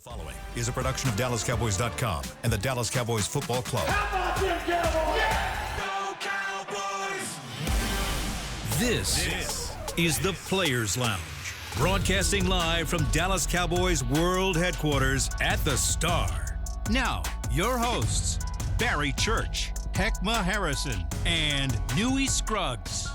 The following is a production of DallasCowboys.com and the Dallas Cowboys Football Club. How about them Cowboys? Yeah! Go Cowboys! This is the Players Lounge, broadcasting live from Dallas Cowboys World Headquarters at the Star. Now, your hosts, Barry Church, Hek'ma Harrison, and Newy Scruggs.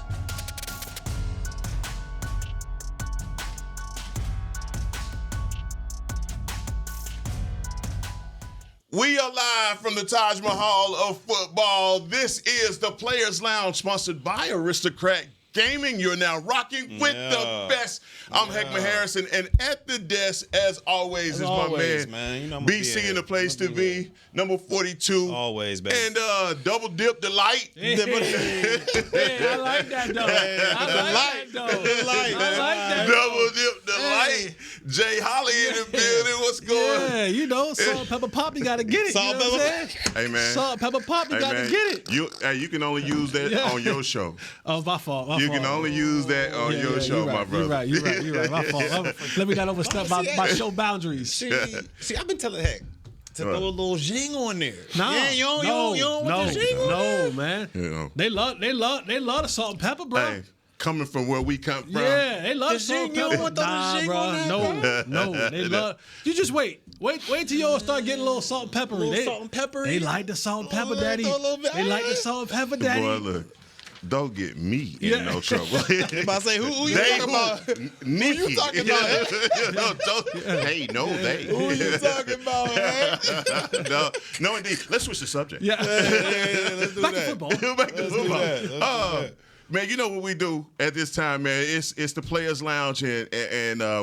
We are live from the Taj Mahal of football. This is the Players Lounge, sponsored by Aristocrat Gaming. You're now rocking with the best. I'm Hek'ma Harrison, and at the desk, as always, is my man. You know BC in the place to be, number 42. Always, baby. And Double Dip Delight. Hey, I like that, though. I like that. Double Dip Delight. Jay Holley in the building. What's going on? Yeah, you know, salt, pepper, pop, you got to get it. Salt, you know what I'm saying? Hey, man. Salt, pepper, pop, you got to get it. You can only use that on your show. Oh, my fault. You can only use that on your show, my brother. You're right. My fault. Let me not overstep my show boundaries. See, I've been telling Heck to throw a little zing on there. No, yeah, you don't want the zing on there? No, man. You know. They love the salt and pepper, bro. Hey, coming from where we come from. Yeah, they love the salt and zing, you pepper. don't want the zing on there, No, they love. You just wait till y'all start getting a little salt and peppery. Salt and pepper. They like the salt and pepper, daddy. throw a little bit. They like the salt and pepper, daddy. Boy, look. Don't get me in no trouble. About to say, who you talking about? Nikki. Who you talking about? They. Who you talking about, man? No, indeed. Let's switch the subject. Yeah. Let's do Back to that. football. Back to football. Let's do that. Man, you know what we do at this time, man? It's the Players Lounge, and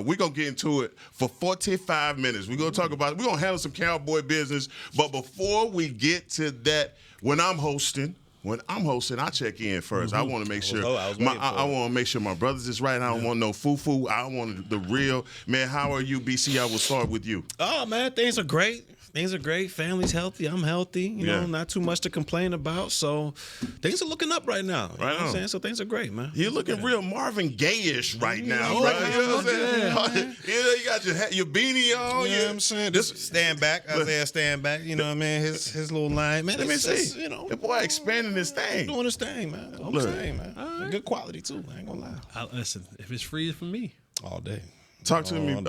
we're going to get into it for 45 minutes. We're going to handle some Cowboy business. But before we get to that, when I'm hosting, I check in first. I want to make sure I want to make sure my brothers is right. I don't want no foo-foo. I want the real. Man, how are you, BC? I will start with you. Oh, man, things are great. Family's healthy. I'm healthy. You know, not too much to complain about. So things are looking up right now. You know what I'm saying? So things are great, man. You're looking real Marvin Gaye-ish right now, know, right? You know what I'm saying? You got your beanie on. You know what I'm saying? This stand back. Isaiah stand back. You know what I mean? His little line. Man, Let me see. You know, the boy expanding his thing. doing his thing, man. I'm saying, man. Right. Good quality, too. I ain't going to lie. Listen, if it's free, it's for me. All day. Talk to me,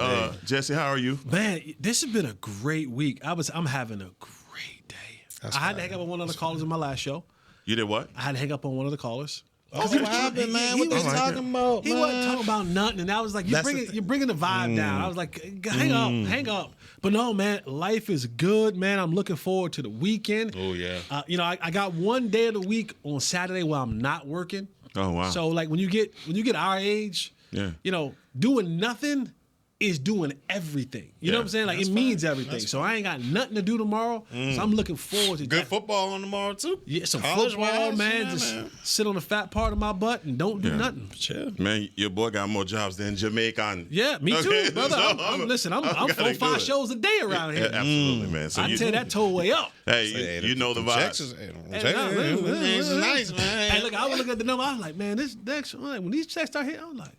Jesse. How are you? Man, this has been a great week. I'm having a great day. I had to hang up on one of the callers in my last show. You did what? I had to hang up on one of the callers. Oh, what happened, man? What they talking about, He man? wasn't talking about nothing, and I was like, "You're bringing the vibe down." I was like, "Hang up." But no, man, life is good, man. I'm looking forward to the weekend. Oh yeah. I got one day of the week on Saturday where I'm not working. Oh wow. So like when you get our age, doing nothing is doing everything. You know what I'm saying? Like it means everything. So I ain't got nothing to do tomorrow. So I'm looking forward to Good football on tomorrow too. Yeah, some College-wise, football, man. yeah, just man. sit on the fat part of my butt and don't do nothing. Chill. Man, your boy got more jobs than Jamaican. Yeah, me too, brother. I'm 4-5 shows a day around here. Yeah, absolutely, man. So I tear that toe way up. Hey, you know the vibe. Texas is nice, man. Hey, look, I was looking at the number. I was like, man, this next when these checks start hitting, I was like,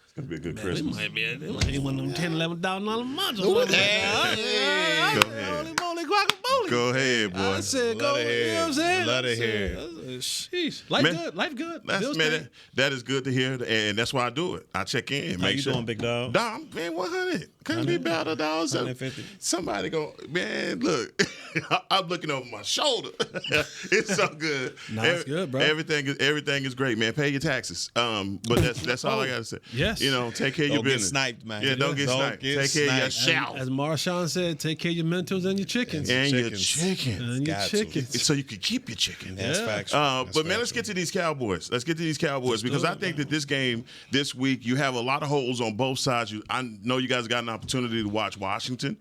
It's gonna be a good it Christmas. might be one of them $10,000, $11,000 months. Go ahead. Holy guacamole. Go ahead, boy. I said, go. You know what I'm saying? Love to hear. Sheesh. Life good. Bills paid. That is good to hear, and that's why I do it. I check in, How make you sure. doing, big dog? Dom, man, 100. Couldn't be better, dog. 150. Somebody go, man, look. I'm looking over my shoulder. It's so good. No, it's good, bro. Everything is great, man. Pay your taxes. But that's all I gotta say. Yes. You know, take care of your Don't get business. sniped, man. Yeah, don't get sniped. Take care of your shout. As Marshawn said, take care of your mentals and your chickens. And your chickens. chicken. And your Got to. chickens. So you can keep your chicken. That's facts. But man, let's get to these Cowboys. Because I think that this game this week, you have a lot of holes on both sides. I know you guys got an opportunity to watch Washington.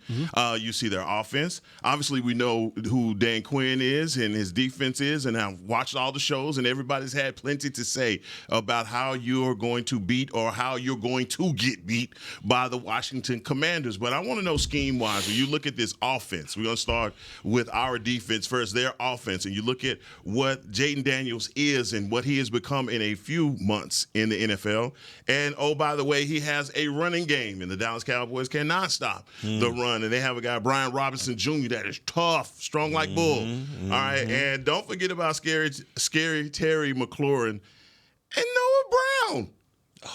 You see their offense. Obviously, we know who Dan Quinn is and his defense is, and I've watched all the shows, and everybody's had plenty to say about how you're going to beat or how you're going to get beat by the Washington Commanders. But I want to know scheme-wise, when you look at this offense, we're going to start with our defense first, their offense, and you look at what Jayden Daniels is and what he has become in a few months in the NFL. And, oh, by the way, he has a running game, and the Dallas Cowboys cannot stop the run. And they have a guy, Brian Robinson Jr., that is tough, strong like bull. All right, and don't forget about Scary Terry McLaurin and Noah Brown.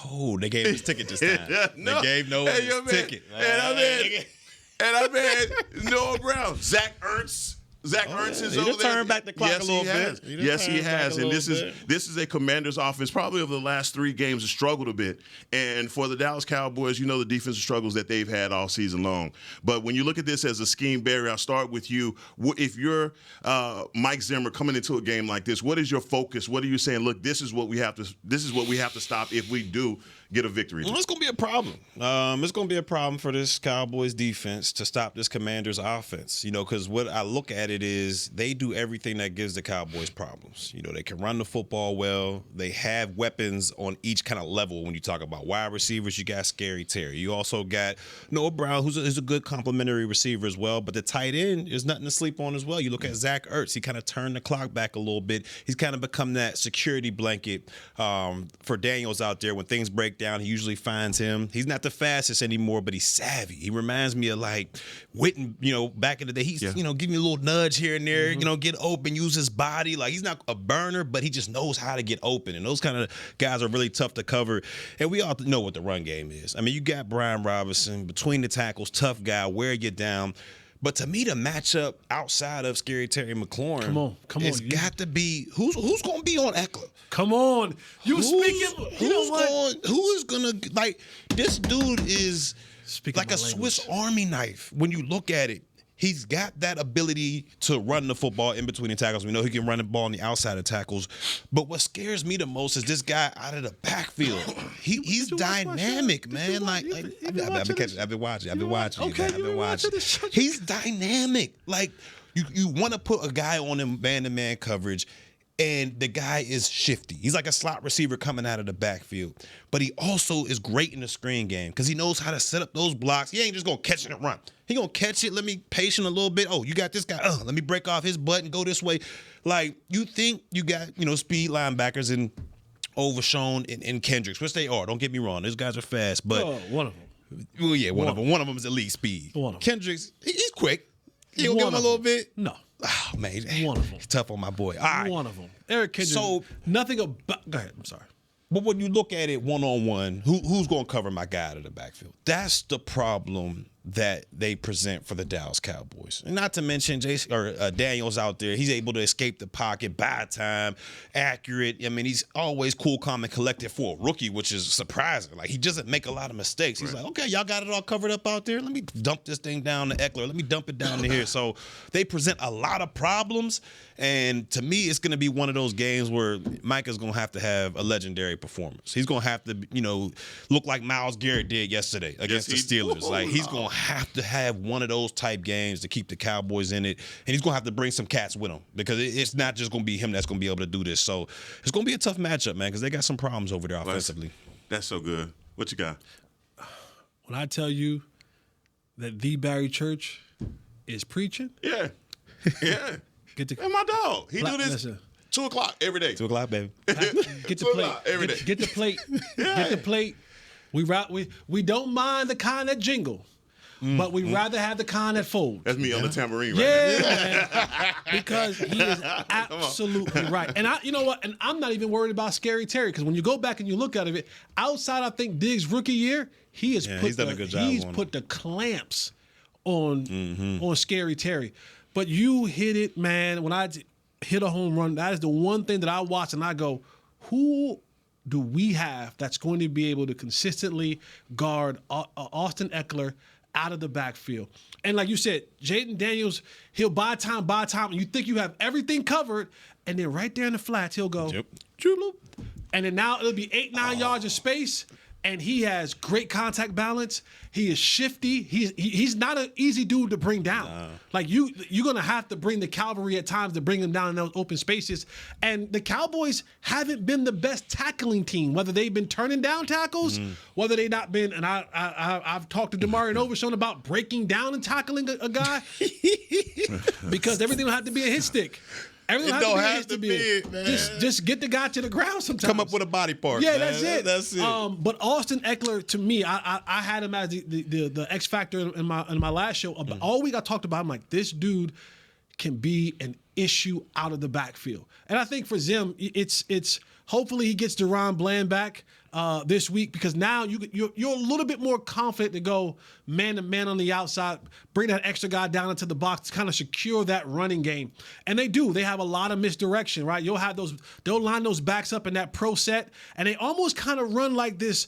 Oh, they gave his ticket this time. No. They gave Noah his ticket. And I mean, Noah Brown, Zach Ertz. Zach Ertz is over there. Turned back the clock a little bit. Yes, he has. And this is a Commanders offense, probably over the last 3 games, has struggled a bit. And for the Dallas Cowboys, you know the defensive struggles that they've had all season long. But when you look at this as a scheme, Barry, I'll start with you. If you're Mike Zimmer coming into a game like this, what is your focus? What are you saying? Look, this is what we have to stop if we do get a victory. Well, it's going to be a problem. It's going to be a problem for this Cowboys defense to stop this Commanders offense. You know, because what I look at it is they do everything that gives the Cowboys problems. You know, they can run the football well. They have weapons on each kind of level. When you talk about wide receivers, you got Scary Terry. You also got Noah Brown, who's a good complimentary receiver as well. But the tight end is nothing to sleep on as well. You look at Zach Ertz. He kind of turned the clock back a little bit. He's kind of become that security blanket for Daniels out there. When things break down, he usually finds him. He's not the fastest anymore, but he's savvy. He reminds me of like Witten, you know, back in the day. He's, giving you a little nudge here and there, get open, use his body. Like, he's not a burner, but he just knows how to get open. And those kind of guys are really tough to cover. And we all know what the run game is. I mean, you got Brian Robinson, between the tackles, tough guy, wear you down. But to me, the matchup outside of Scary Terry McLaurin, come on, it's got to be who's going to be on Eckler. Come on, who is going to, like, this dude is like a Swiss Army knife when you look at it. He's got that ability to run the football in between the tackles. We know he can run the ball on the outside of tackles. But what scares me the most is this guy out of the backfield. He's dynamic, man. I've been watching. He's dynamic. Like, you want to put a guy on him man-to-man coverage, and the guy is shifty. He's like a slot receiver coming out of the backfield. But he also is great in the screen game because he knows how to set up those blocks. He ain't just going to catch it and run. He going to catch it, let me patient a little bit. Oh, you got this guy. Let me break off his butt and go this way. Like, you think you got, speed linebackers in Overshown and Kendricks, which they are. Don't get me wrong. Those guys are fast. But one of them. Well, yeah, one of them. One of them is elite speed. One of them. Kendricks, he's quick. You gonna give him a little bit? No. Oh, man. One of them. He's tough on my boy. All right. One of them. Eric Kendricks. So, nothing about. Go ahead. I'm sorry. But when you look at it one-on-one, who's going to cover my guy out of the backfield? That's the problem that they present for the Dallas Cowboys. And not to mention Daniels out there. He's able to escape the pocket, buy time, accurate. I mean, he's always cool, calm, and collected for a rookie, which is surprising. Like, he doesn't make a lot of mistakes. He's like, okay, y'all got it all covered up out there. Let me dump this thing down to Eckler. Let me dump it down to here. So they present a lot of problems. And to me, it's going to be one of those games where Micah's going to have a legendary performance. He's going to have to, look like Myles Garrett did yesterday against the Steelers. Like, he's going to have one of those type games to keep the Cowboys in it. And he's going to have to bring some cats with him because it's not just going to be him that's going to be able to do this. So it's going to be a tough matchup, man, because they got some problems over there offensively. That's so good. What you got? When I tell you that the Barry Church is preaching. Yeah. Yeah. And my dog. He do this 2 o'clock every day. 2 o'clock, baby. Get the plate. Every day. Get the plate. Get the plate. We don't mind the kind that jingle, but we'd rather have the kind that folds. That's me on the tambourine right now. Man. Because he is absolutely right. And you know what? And I'm not even worried about Scary Terry because when you go back and you look at it, outside I think Diggs' rookie year, he's done a good job. He's put the clamps on Scary Terry. But you hit it, man. When I hit a home run, that is the one thing that I watch and I go, who do we have that's going to be able to consistently guard Austin Eckler out of the backfield? And like you said, Jayden Daniels, he'll buy time, and you think you have everything covered, and then right there in the flats, he'll go, and then now it'll be 8-9 yards of space, and he has great contact balance. He is shifty. He's not an easy dude to bring down. Like you're gonna have to bring the cavalry at times to bring him down in those open spaces. And the Cowboys haven't been the best tackling team. Whether they've been turning down tackles, whether they've not been. And I've talked to DeMar and Overshown about breaking down and tackling a guy because everything will have to be a hit stick. Everyone don't has have to be it, man. Just get the guy to the ground sometimes. Come up with a body part. Yeah, man. that's it. That's it. But Austin Eckler, to me, I had him as the X factor in my last show. All week I talked about him like this dude can be an issue out of the backfield, and I think for Zim, it's hopefully he gets Deron Bland back this week, because now you're a little bit more confident to go man to man on the outside, bring that extra guy down into the box to kind of secure that running game. And they have a lot of misdirection, right? They'll line those backs up in that pro set, and they almost kind of run like this.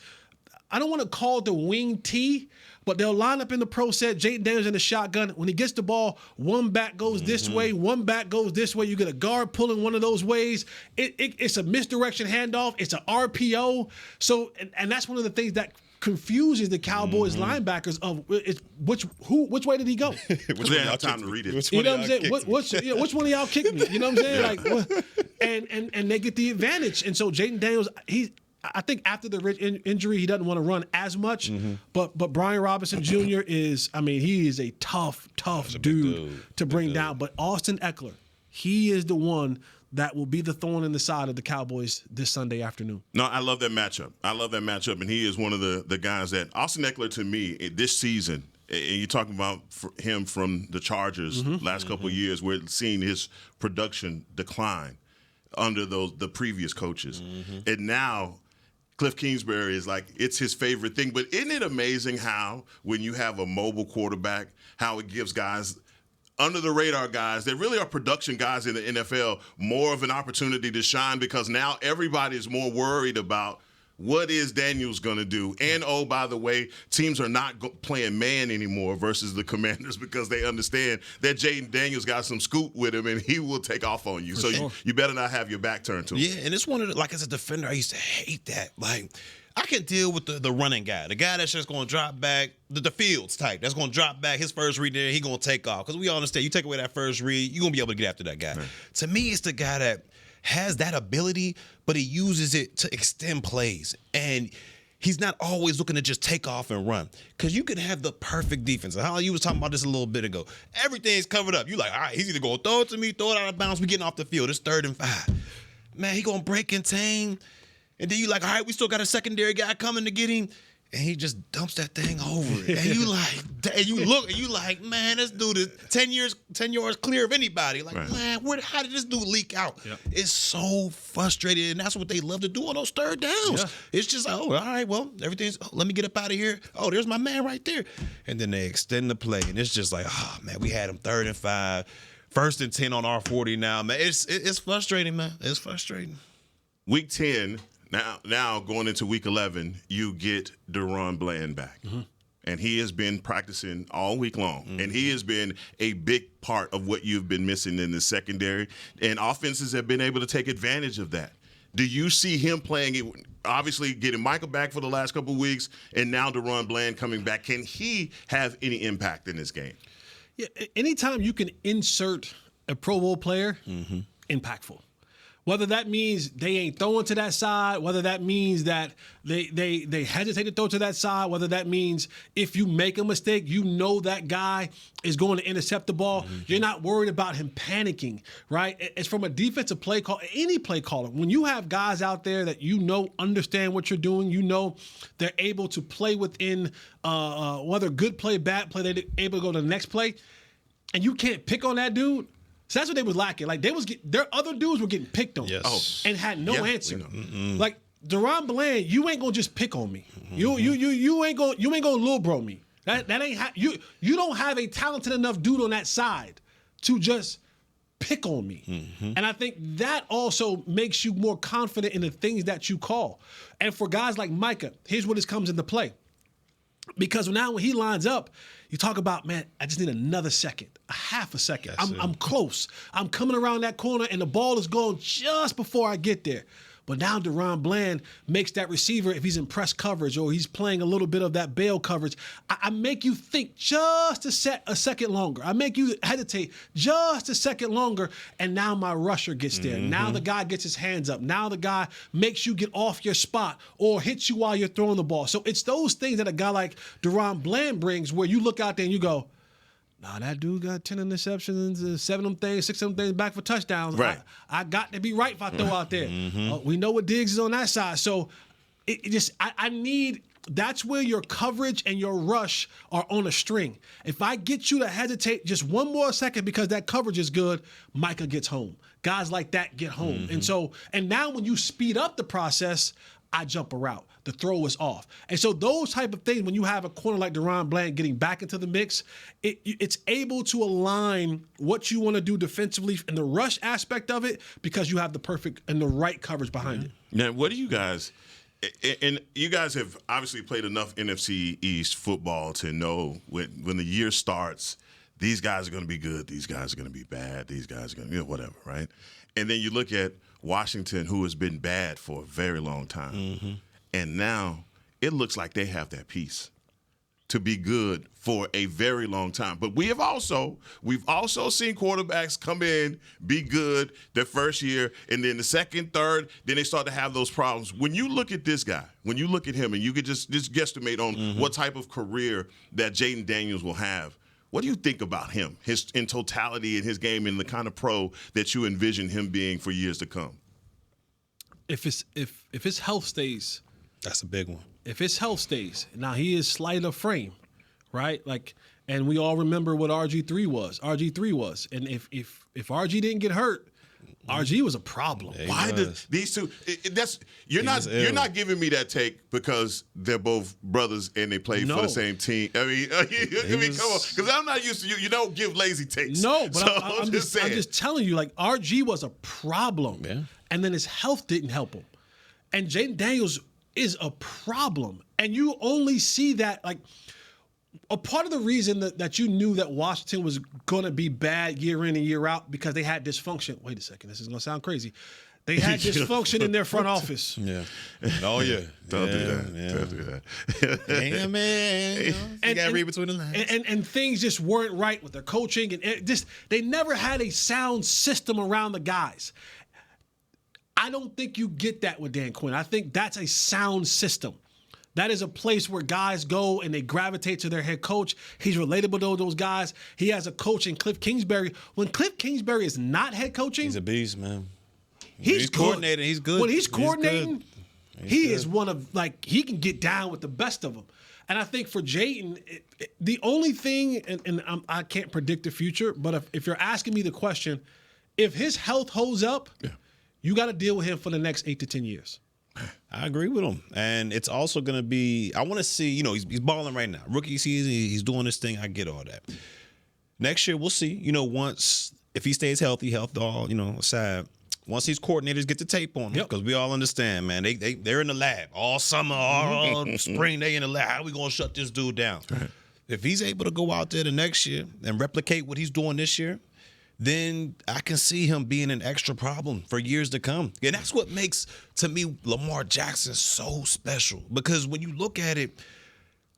I don't want to call it the wing T, but they'll line up in the pro set. Jayden Daniels in the shotgun. When he gets the ball, one back goes this way, one back goes this way. You get a guard pulling one of those ways. It's a misdirection handoff. It's an RPO. So, and that's one of the things that confuses the Cowboys linebackers of which way did he go? They didn't have time to read it. You know what I'm saying? Which one of y'all kicked me? You know what I'm saying? Yeah. Like, what? And they get the advantage. And so Jayden Daniels, I think after the injury, he doesn't want to run as much. But Brian Robinson Jr. he is a tough dude to bring down. But Austin Eckler, he is the one that will be the thorn in the side of the Cowboys this Sunday afternoon. No, I love that matchup. And he is one of the guys that Austin Eckler, to me, this season, and you're talking about him from the Chargers last couple of years, we're seeing his production decline under the previous coaches. And now Cliff Kingsbury is like, it's his favorite thing. But isn't it amazing how, when you have a mobile quarterback, how it gives guys, under the radar guys that really are production guys in the NFL, more of an opportunity to shine, because now everybody is more worried about what is Daniels going to do. And, oh, by the way, teams are not playing man anymore versus the Commanders, because they understand that Jayden Daniels got some scoot with him and he will take off on you. You better not have your back turned to him. Yeah, and it's one of the, like, as a defender, I used to hate that. Like, I can deal with the running guy, the guy that's just going to drop back, the Fields type, that's going to drop back his first read there, he going to take off. Because we all understand, you take away that first read, you're going to be able to get after that guy. Right. To me, it's the guy that has that ability, but he uses it to extend plays. And he's not always looking to just take off and run. Because you can have the perfect defense. And Holly, you was talking about this a little bit ago. Everything's covered up. You like, all right, he's either going to throw it to me, throw it out of bounds, we getting off the field. It's 3rd and 5. Man, he going to break and tang. And then you like, all right, we still got a secondary guy coming to get him. And he just dumps that thing over it. And you like, and you look, and you like, man, this dude is 10 yards clear of anybody. Like, right. Man, how did this dude leak out? Yep. It's so frustrating, and that's what they love to do on those 3rd downs. Yeah. It's just, oh, all right, well, let me get up out of here. Oh, there's my man right there. And then they extend the play, and it's just like, oh, man, we had him 3rd and 5, 1st and 10 on our 40 now, man. It's frustrating, man. It's frustrating. Week 10. Now going into week 11, you get Deron Bland back. And he has been practicing all week long. And he has been a big part of what you've been missing in the secondary. And offenses have been able to take advantage of that. Do you see him playing it, obviously getting Micah back for the last couple of weeks, and now Deron Bland coming back? Can he have any impact in this game? Yeah, anytime you can insert a Pro Bowl player, impactful. Whether that means they ain't throwing to that side, whether that means that they hesitate to throw to that side, whether that means if you make a mistake, you know that guy is going to intercept the ball. You're not worried about him panicking, right? It's from a defensive play call, any play caller. When you have guys out there that you know understand what you're doing, you know they're able to play within whether good play, bad play, they're able to go to the next play, and you can't pick on that dude. So that's what they was lacking. Like their other dudes were getting picked on, and had no answer. Like Deron Bland, you ain't gonna just pick on me. You ain't gonna little bro me. That ain't you don't have a talented enough dude on that side to just pick on me. And I think that also makes you more confident in the things that you call. And for guys like Micah, here's what comes into play. Because now when he lines up, you talk about, man, I just need another second, a half a second. I'm close. I'm coming around that corner, and the ball is going just before I get there. But now Deron Bland makes that receiver, if he's in press coverage or he's playing a little bit of that bail coverage, I make you think just a second longer. I make you hesitate just a second longer, and now my rusher gets there. Now the guy gets his hands up. Now the guy makes you get off your spot or hits you while you're throwing the ball. So it's those things that a guy like Deron Bland brings where you look out there and you go, Nah, that dude got 10 interceptions, 7 of them things, 6 of them things back for touchdowns. Right. I got to be right if I throw out there. We know what Diggs is on that side. So I need. That's where your coverage and your rush are on a string. If I get you to hesitate just one more second because that coverage is good, Micah gets home. Guys like that get home. And now when you speed up the process, I jump a route. The throw is off. And so those type of things, when you have a corner like DaRon Bland getting back into the mix, it's able to align what you want to do defensively in the rush aspect of it because you have the perfect and the right coverage behind it. Now, what do you guys – and you guys have obviously played enough NFC East football to know when the year starts, these guys are going to be good, these guys are going to be bad, these guys are going to, whatever, right? And then you look at Washington, who has been bad for a very long time, and now it looks like they have that piece to be good for a very long time. But we've also seen quarterbacks come in, be good their first year, and then the second, third, then they start to have those problems. When you look at this guy, when you look at him, and you could just guesstimate on what type of career that Jayden Daniels will have, what do you think about him, his in totality in his game and the kind of pro that you envision him being for years to come? If his health stays, that's a big one. If his health stays, now he is slight of frame, right? Like, and we all remember what RG3 was. And if RG didn't get hurt, RG was a problem. Yeah, why did these two? You're not giving me that take because they're both brothers and they play for the same team. I mean, come on, because I'm not used to you. You don't give lazy takes. No, but so I'm just telling you, like RG was a problem, and then his health didn't help him, and Jayden Daniels is a problem, and you only see that like. A part of the reason that you knew that Washington was going to be bad year in and year out because they had dysfunction. Wait a second, this is going to sound crazy. They had dysfunction in their front office. Yeah. Oh, yeah. Don't do that. Don't do that. Yeah, man. You got to read between the lines. And things just weren't right with their coaching. And just they never had a sound system around the guys. I don't think you get that with Dan Quinn. I think that's a sound system. That is a place where guys go and they gravitate to their head coach. He's relatable to those guys. He has a coach in Cliff Kingsbury. When Cliff Kingsbury is not head coaching, he's a beast, man. He's coordinating. He's good. When he's coordinating, he is one of like he can get down with the best of them. And I think for Jayden, the only thing, and I can't predict the future, but if you're asking me the question, if his health holds up, you got to deal with him for the next 8 to 10 years. I agree with him. And it's also going to be, I want to see, he's balling right now. Rookie season, he's doing this thing. I get all that. Next year, we'll see, once, if he stays healthy, all, aside, once these coordinators get the tape on him, because we all understand, man, they're in the lab all summer, all spring, they in the lab. How are we going to shut this dude down? Right. If he's able to go out there the next year and replicate what he's doing this year, then I can see him being an extra problem for years to come. And that's what makes, to me, Lamar Jackson so special. Because when you look at it,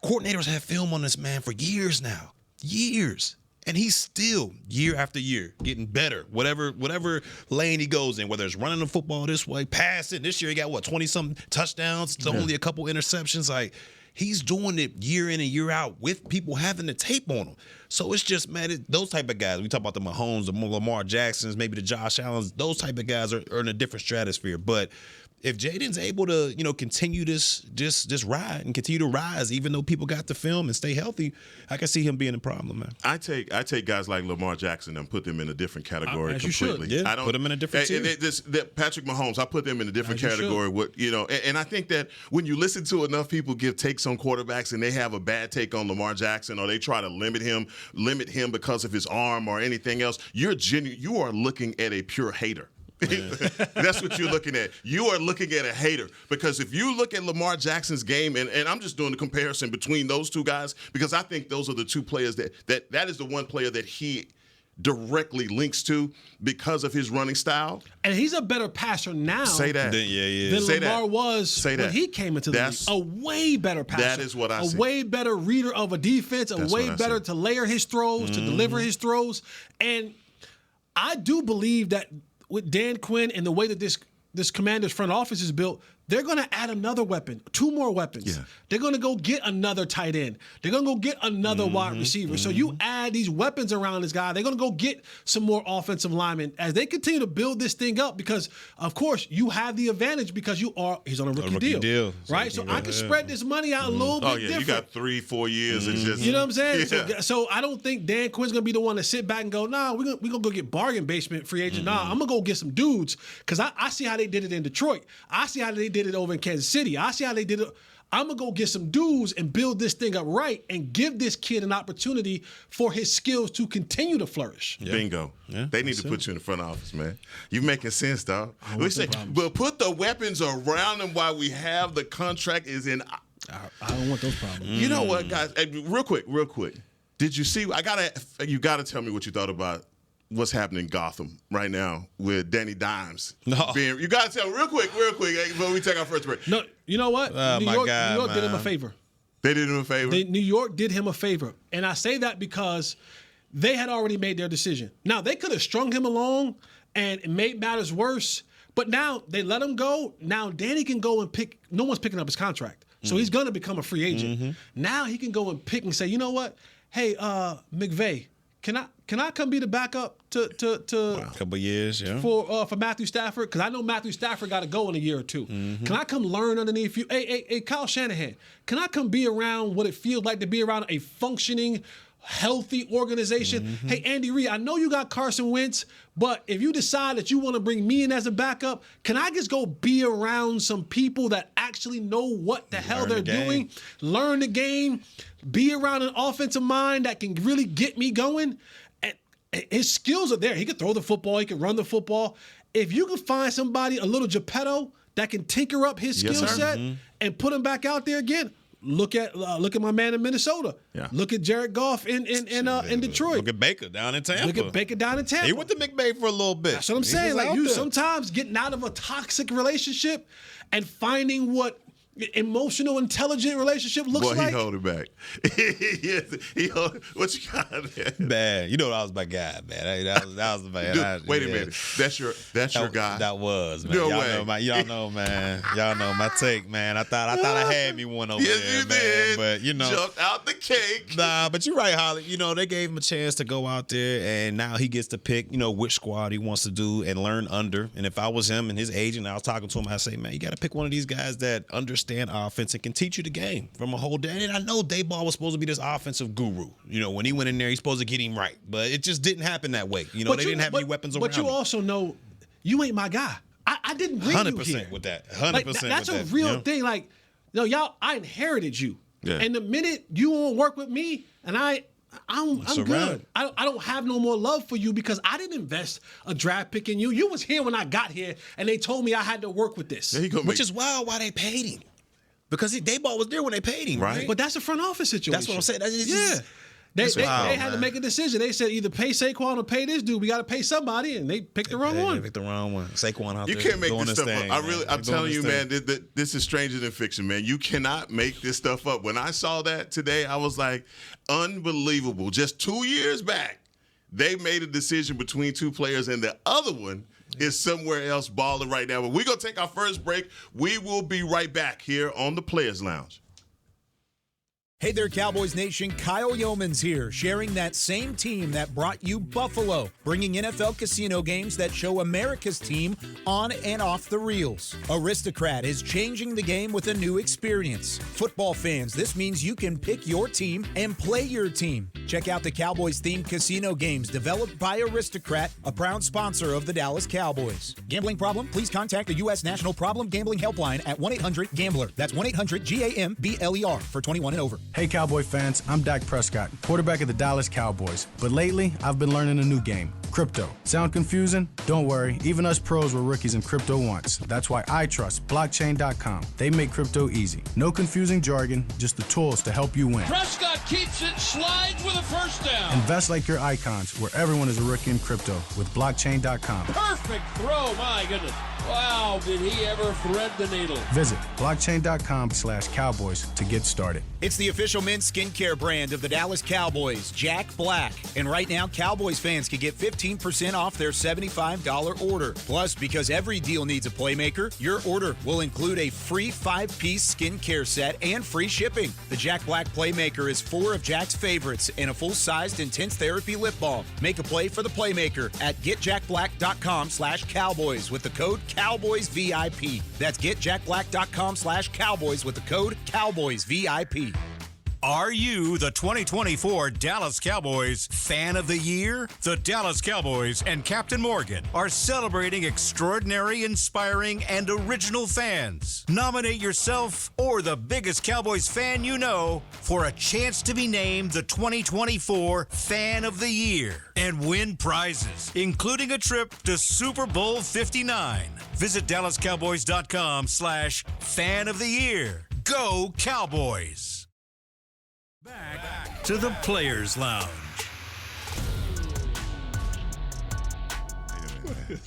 coordinators have film on this man for years now. Years. And he's still, year after year, getting better. Whatever lane he goes in, whether it's running the football this way, passing. This year he got, 20-something touchdowns, only a couple interceptions. Like, he's doing it year in and year out with people having the tape on him. So it's just, man, those type of guys, we talk about the Mahomes, the Lamar Jacksons, maybe the Josh Allens, those type of guys are in a different stratosphere. But if Jayden's able to, continue this ride and continue to rise, even though people got the film and stay healthy, I can see him being a problem, man. I take guys like Lamar Jackson and put them in a different category completely. Yeah, I don't put them in a different tier. Patrick Mahomes, I put them in a different category. And I think that when you listen to enough people give takes on quarterbacks and they have a bad take on Lamar Jackson or they try to limit him because of his arm or anything else, you are looking at a pure hater. That's what you're looking at. You are looking at a hater because if you look at Lamar Jackson's game, and I'm just doing the comparison between those two guys because I think those are the two players that is the one player that he directly links to because of his running style. And he's a better passer now. Say that. Than Lamar was when he came into the league. A way better passer. That is what I see. A way better reader of a defense. A way better to layer his throws, to deliver his throws. And I do believe that with Dan Quinn and the way that this Commanders front office is built, they're going to add another weapon, 2 more weapons. Yeah. They're going to go get another tight end. They're going to go get another wide receiver. So you add these weapons around this guy, they're going to go get some more offensive linemen as they continue to build this thing up because, of course, you have the advantage because he's on a rookie deal. Right? So I can spread this money out a little bit different. You got 3-4 years. And just, you know what I'm saying? Yeah. So I don't think Dan Quinn's going to be the one to sit back and go, nah, we're going to go get bargain basement free agent. Nah, I'm going to go get some dudes because I see how they did it in Detroit. I see how they did it over in Kansas City. I see how they did it. I'm going to go get some dudes and build this thing up right and give this kid an opportunity for his skills to continue to flourish. Yeah. Bingo. Yeah, they need to put you in the front office, man. You're making sense, dog. We say, but put the weapons around him while we have the contract is in. I don't want those problems. You know what, guys? Real quick. Did you see? You gotta tell me what you thought about what's happening in Gotham right now with Danny Dimes. No. You got to tell real quick, before we take our first break. No, you know what? New York did him a favor. They did him a favor? New York did him a favor. And I say that because they had already made their decision. Now, they could have strung him along and made matters worse, but now they let him go. Now, Danny can go and pick. No one's picking up his contract. So he's going to become a free agent. Now he can go and pick and say, you know what? Hey, McVay, can I come be the backup to a couple years, for Matthew Stafford? Because I know Matthew Stafford got to go in a year or two. Can I come learn underneath you? Hey, Kyle Shanahan, can I come be around what it feels like to be around a functioning, healthy organization? Hey, Andy Reid, I know you got Carson Wentz, but if you decide that you want to bring me in as a backup, can I just go be around some people that actually know what the hell they're doing, learn the game, be around an offensive mind that can really get me going? And his skills are there. He can throw the football. He can run the football. If you can find somebody, a little Geppetto, that can tinker up his skill set and put him back out there again, look at my man in Minnesota. Yeah. Look at Jared Goff in Detroit. Look at Baker down in Tampa. He went to McVay for a little bit. That's what I'm saying. Like you sometimes getting out of a toxic relationship and finding what emotional, intelligent relationship looks like. Boy, he hold it back. he hold. What you got there? Man, you know that was my guy, man. That was the man. Dude, wait a minute. That's your guy. That was, man. No y'all know, man. Y'all know my take, man. I thought I had me one over there, man. But jumped out the cake. Nah, but you're right, Holly. They gave him a chance to go out there, and now he gets to pick, which squad he wants to do and learn under. And if I was him and his agent, I was talking to him, I'd say, man, you got to pick one of these guys that understand offense and can teach you the game from a whole day. And I know Dayball was supposed to be this offensive guru. When he went in there, he's supposed to get him right. But it just didn't happen that way. They didn't have any weapons around him. But you also know you ain't my guy. I didn't bring 100% you here. With that. 100% that's with a real thing. Like, y'all, I inherited you. Yeah. And the minute you won't work with me and I'm good. I don't have no more love for you because I didn't invest a draft pick in you. You was here when I got here, and they told me I had to work with this. Which is wild why they paid him. Because Dayball was there when they paid him, right? But that's a front office situation. That's what I'm saying. They had to make a decision. They said either pay Saquon or pay this dude. We got to pay somebody, and they picked the wrong one. They picked the wrong one. Saquon out there. You can't make this stuff up. I'm telling you, man, this is stranger than fiction, man. You cannot make this stuff up. When I saw that today, I was like, unbelievable. Just 2 years back, they made a decision between two players, and the other one is somewhere else balling right now. But we're going to take our first break. We will be right back here on the Players Lounge. Hey there, Cowboys Nation. Kyle Yeomans here, sharing that same team that brought you Buffalo, bringing NFL casino games that show America's team on and off the reels. Aristocrat is changing the game with a new experience. Football fans, this means you can pick your team and play your team. Check out the Cowboys-themed casino games developed by Aristocrat, a proud sponsor of the Dallas Cowboys. Gambling problem? Please contact the U.S. National Problem Gambling Helpline at 1-800-GAMBLER. That's 1-800-GAMBLER for 21 and over. Hey, Cowboy fans, I'm Dak Prescott, quarterback of the Dallas Cowboys. But lately, I've been learning a new game, crypto. Sound confusing? Don't worry, even us pros were rookies in crypto once. That's why I trust blockchain.com. They make crypto easy. No confusing jargon, just the tools to help you win. Prescott keeps it, slides with a first down. Invest like your icons, where everyone is a rookie in crypto with blockchain.com. Perfect throw, my goodness. Wow, did he ever thread the needle? Visit blockchain.com/cowboys to get started. It's the official men's skincare brand of the Dallas Cowboys, Jack Black. And right now, Cowboys fans can get 15% off their $75 order. Plus, because every deal needs a playmaker, your order will include a free 5-piece skincare set and free shipping. The Jack Black Playmaker is 4 of Jack's favorites and a full-sized intense therapy lip balm. Make a play for the playmaker at getjackblack.com/cowboys with the code CowboysVIP. That's getjackblack.com/cowboys with the code CowboysVIP. Are you the 2024 Dallas Cowboys Fan of the Year? The Dallas Cowboys and Captain Morgan are celebrating extraordinary, inspiring, and original fans. Nominate yourself or the biggest Cowboys fan you know for a chance to be named the 2024 Fan of the Year and win prizes, including a trip to Super Bowl 59. Visit DallasCowboys.com/Fan of the Year. Go Cowboys! Back to the Players Lounge.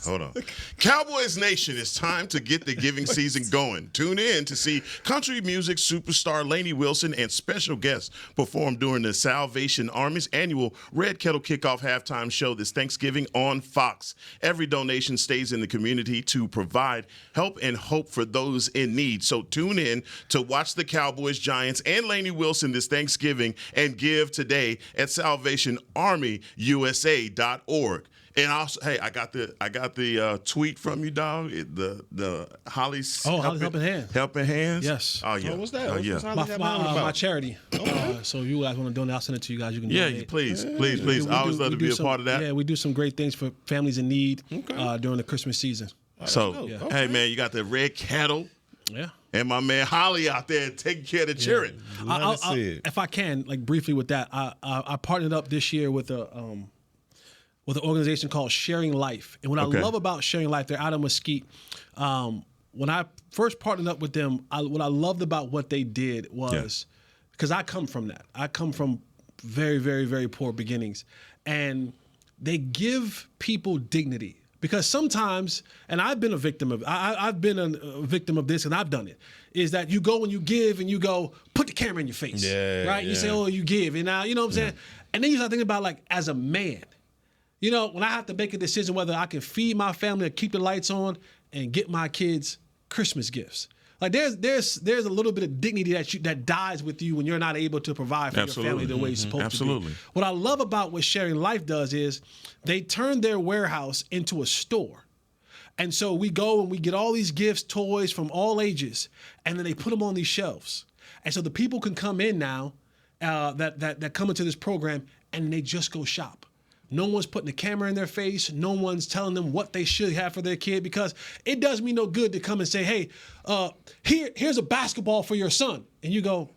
Hold on. Cowboys Nation, it's time to get the giving season going. Tune in to see country music superstar Lainey Wilson and special guests perform during the Salvation Army's annual Red Kettle Kickoff halftime show this Thanksgiving on Fox. Every donation stays in the community to provide help and hope for those in need. So tune in to watch the Cowboys, Giants, and Lainey Wilson this Thanksgiving and give today at SalvationArmyUSA.org. And also, hey, I got the tweet from you, dog. The Holley's Helping Hands. Helping Hands. Yes. Oh yeah. What's that? Yeah. My charity. So if you guys want to donate, I'll send it to you guys. You can donate. Yeah, please. I always love to be a part of that. Yeah, we do some great things for families in need during the Christmas season. So, hey man, you got the Red Kettle. Yeah. And my man Holley out there taking care of the children. If I can, like briefly with that, I partnered up this year with an organization called Sharing Life. And what I love about Sharing Life, they're out of Mesquite. When I first partnered up with them, what I loved about what they did was, because I come from that. I come from very, very, very poor beginnings. And they give people dignity. Because sometimes, and I've been a victim of, I've been a victim of this, and I've done it, is that you go and you give and you go, put the camera in your face. Right? You say, oh, you give. And now, you know what I'm saying? And then you start thinking about, like, as a man, you know, when I have to make a decision whether I can feed my family or keep the lights on and get my kids Christmas gifts. Like there's a little bit of dignity that dies with you when you're not able to provide for your family the way you're supposed to be. What I love about what Sharing Life does is they turn their warehouse into a store. And so we go and we get all these gifts, toys from all ages, and then they put them on these shelves. And so the people can come in now that come into this program and they just go shop. No one's putting a camera in their face. No one's telling them what they should have for their kid, because it does me no good to come and say, hey, here's a basketball for your son. And you go,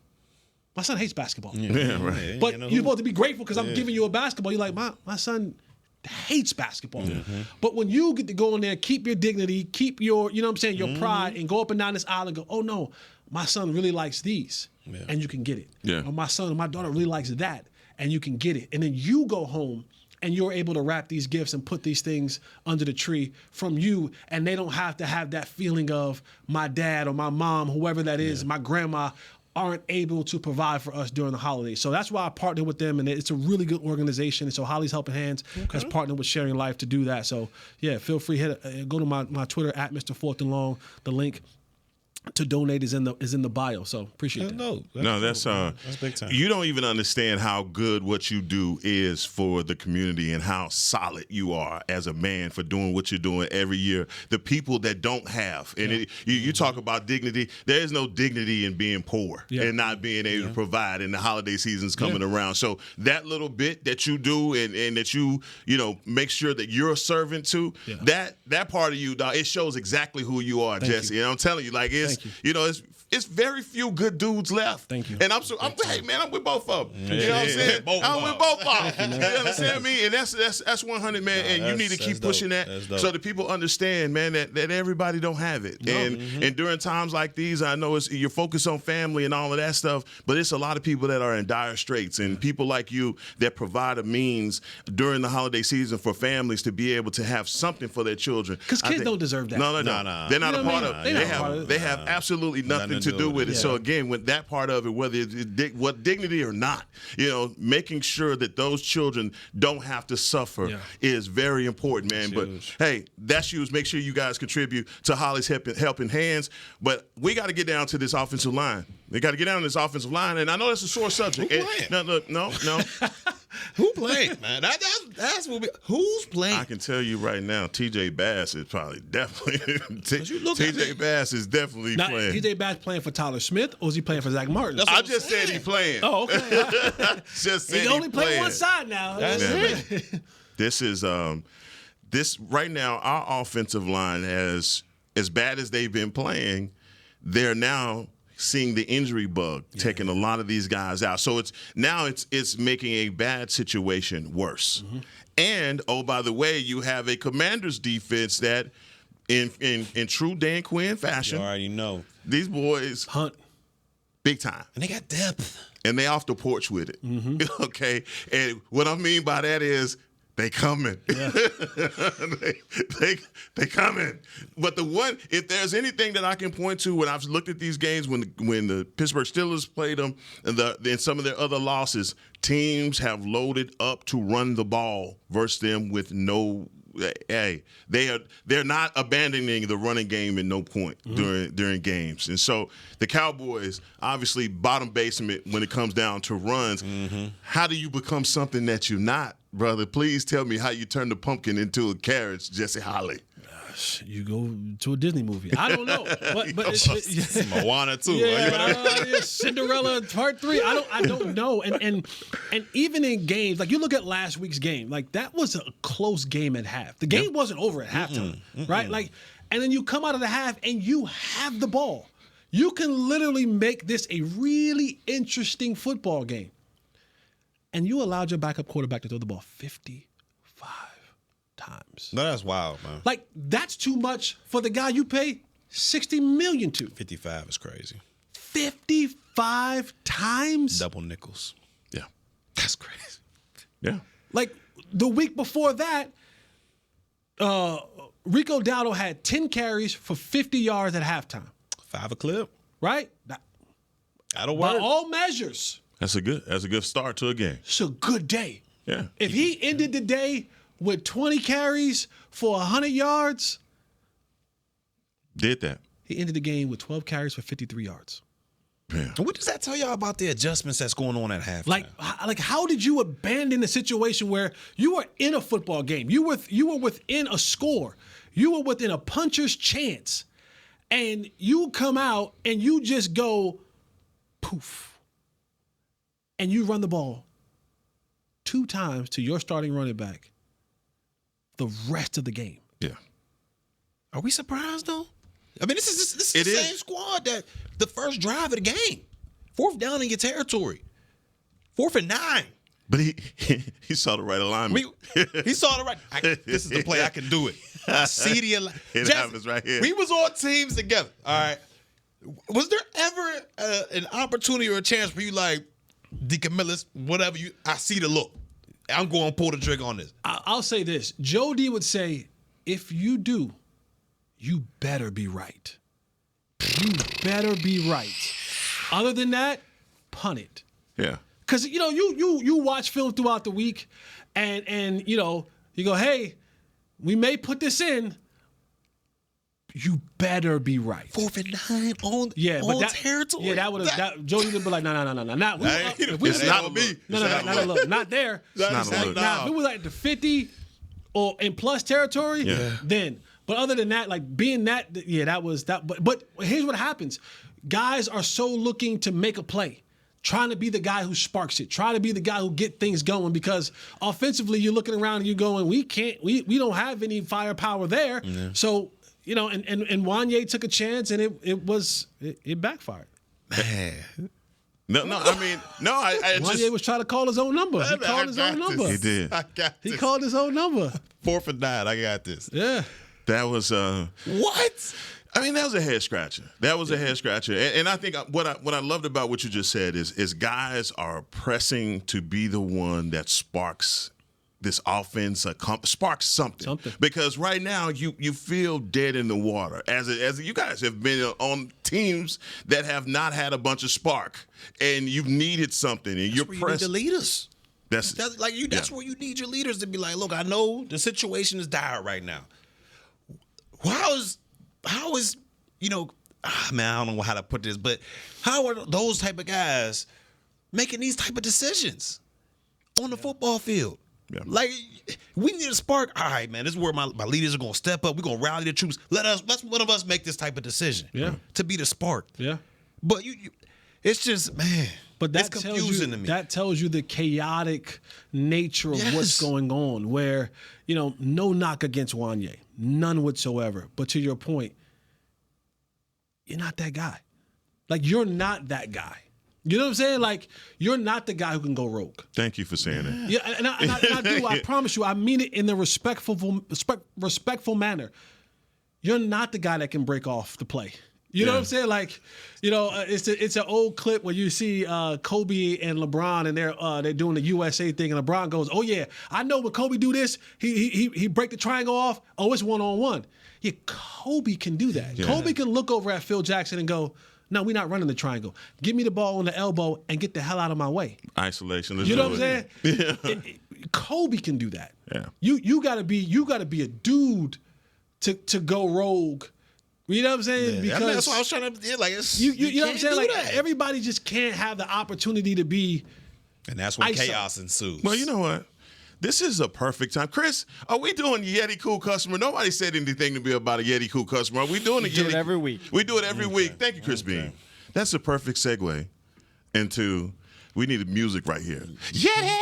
my son hates basketball. Yeah, right. But you're supposed to be grateful because I'm giving you a basketball. You're like, my son hates basketball. But when you get to go in there, keep your dignity, keep your, you know what I'm saying, your pride, and go up and down this aisle and go, oh no, my son really likes these, and you can get it. Or my son or my daughter really likes that, and you can get it. And then you go home and you're able to wrap these gifts and put these things under the tree from you, and they don't have to have that feeling of my dad or my mom, whoever that is, my grandma, aren't able to provide for us during the holidays. So that's why I partnered with them, and it's a really good organization. And so Holley's Helping Hands has partnered with Sharing Life to do that. So yeah, feel free, go to my Twitter at Mr. Forth and Long. The link to donate is in the bio. So appreciate that. That's big time. You don't even understand how good what you do is for the community and how solid you are as a man for doing what you're doing every year. The people that don't have, and you talk about dignity. There is no dignity in being poor and not being able to provide. And the holiday season's coming around, so that little bit that you do and that you make sure that you're a servant to, that part of you, dog, it shows exactly who you are, Jesse. And I'm telling you, like it's it's very few good dudes left. Thank you. And I'm hey man, I'm with both of them. You know what I'm saying? I'm with both of them. You understand me? And that's 100, man. And you need to keep pushing that so that people understand, man, that everybody don't have it. And during times like these, I know you're focused on family and all of that stuff, but it's a lot of people that are in dire straits, and people like you that provide a means during the holiday season for families to be able to have something for their children. Because kids don't deserve that. No. They're not a part of it. They have absolutely nothing to do with it. Yeah. So again, with that part of it, whether it's what dignity or not, making sure that those children don't have to suffer is very important, man. But hey, that's huge. Make sure you guys contribute to Holley's helping hands. But we got to get down to this offensive line. They got to get down to this offensive line, and I know that's a sore subject. No. Who playing, man? That's what who's playing? I can tell you right now, TJ Bass is definitely TJ Bass is definitely playing. TJ Bass playing for Tyler Smith, or is he playing for Zach Martin? I just said he playing. Oh, okay. Just said he only play one side now. That's it. This is this right now. Our offensive line has, as bad as they've been playing, they're now seeing the injury bug taking a lot of these guys out. So it's making a bad situation worse. Mm-hmm. And by the way, you have a Commanders defense that in true Dan Quinn fashion, you already know these boys hunt big time. And they got depth. And they off the porch with it. Mm-hmm. Okay. And what I mean by that is they coming. Yeah. they coming. But if there's anything that I can point to when I've looked at these games when the Pittsburgh Steelers played them and some of their other losses, teams have loaded up to run the ball versus them with no. Hey, they're not abandoning the running game at no point during games. And so the Cowboys, obviously bottom basement when it comes down to runs. Mm-hmm. How do you become something that you're not, brother? Please tell me how you turn the pumpkin into a carrot, Jesse Holley. You go to a Disney movie. I don't know, but it's Moana too. Yeah, Cinderella Part 3. I don't know. And even in games, like you look at last week's game, like that was a close game at half. The game wasn't over at halftime, right? Like, and then you come out of the half and you have the ball. You can literally make this a really interesting football game. And you allowed your backup quarterback to throw the ball 55 times. No, that's wild, man. Like, that's too much for the guy you pay $60 million to. 55 is crazy. 55 times? Double nickels. Yeah. That's crazy. Yeah. Like, the week before that, Rico Dowdle had 10 carries for 50 yards at halftime. 5 a clip. Right? That'll work. By all measures. That's a good start to a game. It's a good day. Yeah. If he ended the day with 20 carries for 100 yards. Did that. He ended the game with 12 carries for 53 yards. Yeah. What does that tell y'all about the adjustments that's going on at halftime? Like how did you abandon a situation where you were in a football game? You were within a score. You were within a puncher's chance. And you come out and you just go poof. And you run the ball 2 times to your starting running back the rest of the game. Yeah. Are we surprised though? I mean, this is the same squad that the first drive of the game. 4th down in your territory. 4th and 9. But he saw the right alignment. He saw the right. This is the play. I can do it. I see the alignment. It happens right here. We was on teams together. All right. Was there ever an opportunity or a chance for you like, DeCamillus, whatever I see the look. I'm going to pull the trigger on this. I'll say this. Joe D would say, if you do, you better be right. You better be right. Other than that, punt it. Yeah. Because, you watch film throughout the week and you go, hey, we may put this in. You better be right. 4th and 9 on territory. Yeah, that would have. Joe would be like, no. Not me. No, not there. Now, if it was like the 50 or in plus territory, then. But other than that, like being that, that was that. But here's what happens: guys are so looking to make a play, trying to be the guy who sparks it, trying to be the guy who get things going. Because offensively, you're looking around and you're going, we don't have any firepower there. Yeah. So and Wanye took a chance, and it backfired. Man. No, I mean, no, I Wanye just was trying to call his own number. He called his own number. he did. I got He this. called his own number. 4th and 9. I got this. Yeah. That was What? I mean, that was a head scratcher. That was a head scratcher, and I think what I loved about what you just said is guys are pressing to be the one that sparks this offense, sparks something. Because right now you feel dead in the water. As you guys have been on teams that have not had a bunch of spark, and you've needed something, and you're pressing. You need the leaders. That's where you need your leaders to be like, look, I know the situation is dire right now. How is man, I don't know how to put this, but how are those type of guys making these type of decisions on the football field? Yeah. Like, we need a spark. All right, man, this is where my leaders are going to step up. We're going to rally the troops. Let's one of us make this type of decision. Yeah. To be the spark. Yeah. But it's just, man, but it's confusing to me. That tells you the chaotic nature of what's going on, where, no knock against Wanye. None whatsoever. But to your point, you're not that guy. Like, you're not that guy. You know what I'm saying? Like, you're not the guy who can go rogue. Thank you for saying that. Yeah, and I do. I promise you, I mean it in a respectful manner. You're not the guy that can break off the play. You know what I'm saying? Like, it's an old clip where you see Kobe and LeBron, and they're doing the USA thing, and LeBron goes, "Oh yeah, I know when Kobe do this, he break the triangle off. Oh, it's 1-on-1." Yeah, Kobe can do that. Yeah. Kobe can look over at Phil Jackson and go, "No, we're not running the triangle. Give me the ball on the elbow and get the hell out of my way." Isolation. You know what I'm saying? Yeah. Kobe can do that. Yeah. You gotta be a dude to go rogue. You know what I'm saying? Yeah, because that's what I was trying to. Like, you know what I'm saying? Like, everybody just can't have the opportunity to be. And that's when chaos ensues. Well, you know what? This is a perfect time. Chris, are we doing Yeti Cool Customer? Nobody said anything to me about a Yeti Cool Customer. Are we doing We do it every week. We do it every week. Thank you, Chris Bean. That's a perfect segue into, we need music right here. Yeti!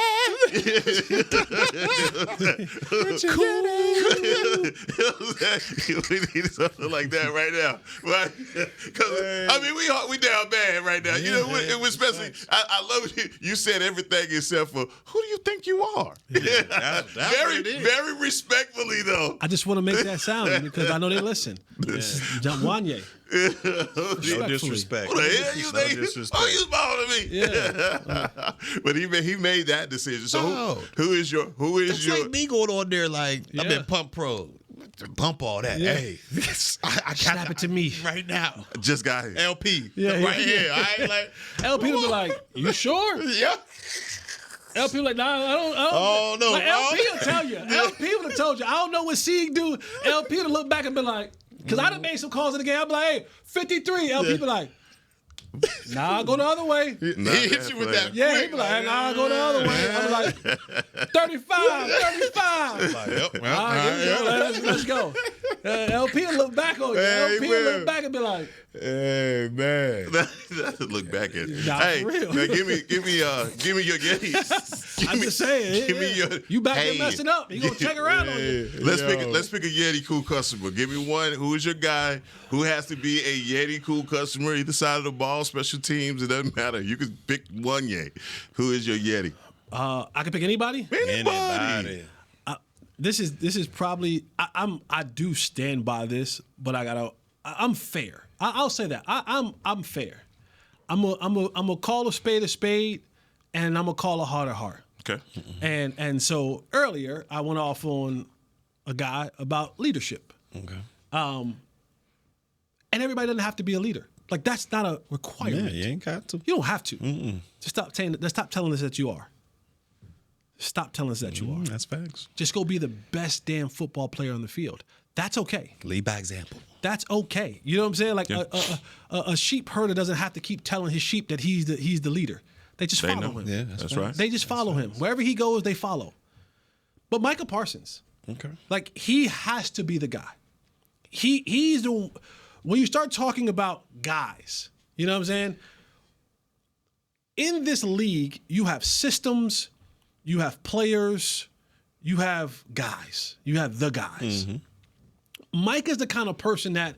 We need something like that right now. Right? Because, we down bad right now. Especially, I love you said everything except for, who do you think you are? Yeah, that's very respectfully, though. I just want to make that sound because I know they listen. This is Wanye. No disrespect. What the hell you think? No disrespect. Oh, you bothering me? Yeah. But he made that decision. So who is your? It's like me going on there like, I've been Pump Pro. Pump all that. Yeah. Hey, I Snap it to me right now. Just got here. LP. Yeah, right here. I ain't like LP will be like, "You sure?" Yeah. LP like, "Nah, I don't." Oh no. Like, LP will tell you. LP would have told you. I don't know what Sieg do. LP would look back and be like, because I done made some calls in the game. I'm like, "Hey, 53." LP be like, "Nah, go the other way." He hits you with that. Yeah, quick. he be like, "Nah, go the other way." I'm like, 35. Like, yep, well, All right, here we go. Let's go. LP will look back on you. Hey, LP will man. look back and be like, hey man. Look back at it. Nah, Hey, for real. man, give me your Yeti. I'm just saying. Give me your. You back there Hey. messing up. He gonna check around on you. Let's pick a Yeti Cool Customer. Give me one. Who is your guy? Who has to be a Yeti Cool Customer? Either side of the ball, special teams. It doesn't matter. You can pick one Yeti. Who is your Yeti? I can pick anybody. Anybody. This is probably I do stand by this, but I'm fair. I'll say that I'm fair. I'm a call a spade, and I'm gonna call a heart a heart. Okay. And so earlier I went off on a guy about leadership. Okay. And everybody doesn't have to be a leader. Like, that's not a requirement. Yeah, you ain't got to. You don't have to. Just stop telling us that you are. Stop telling us that you are. That's facts. Just go be the best damn football player on the field. That's okay. Lead by example. That's okay. You know what I'm saying? Like, a sheep herder doesn't have to keep telling his sheep that he's the leader. They just follow him. Yeah, That's right. They just follow him. Wherever he goes, they follow. But Micah Parsons, Okay. like, he has to be the guy. He's the. When you start talking about guys, you know what I'm saying? In this league, you have systems, you have players, you have guys, you have the guys. Mike is the kind of person that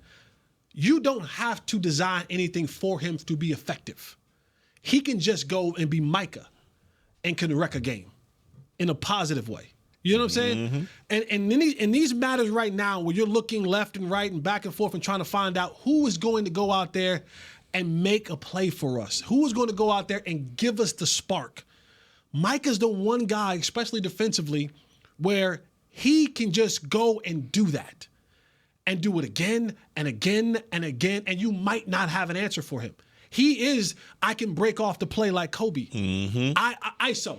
you don't have to design anything for him to be effective. He can just go and be Micah and can wreck a game in a positive way. You know what I'm saying? And in these matters right now where you're looking left and right and back and forth and trying to find out who is going to go out there and make a play for us, who is going to go out there and give us the spark. Mike is the one guy, especially defensively, where he can just go and do that and do it again and again and again, and you might not have an answer for him. He is, I can break off the play like Kobe. ISO.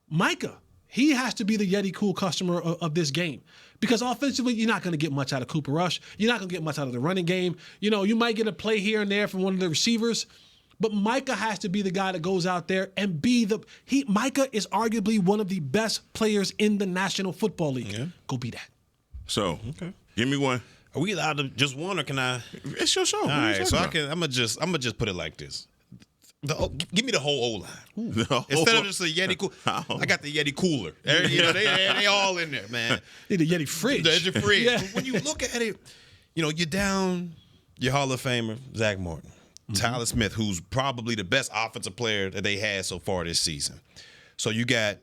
Micah, he has to be the Yeti cool customer of this game because offensively, you're not going to get much out of Cooper Rush. You're not going to get much out of the running game. You know, you might get a play here and there from one of the receivers, but Micah has to be the guy that goes out there and be Micah is arguably one of the best players in the National Football League. Yeah. Go be that. So, give me one. Are we allowed to just one, or can I? It's your show. All right, so I'm gonna just put it like this. Give me the whole O-line. Instead of just a Yeti cooler. I got the Yeti cooler. You know, they all in there, man. Need a Yeti fridge. There's your fridge. Yeah. When you look at it, you know, you're down your Hall of Famer, Zach Martin. Tyler Smith, who's probably the best offensive player that they had so far this season. So you got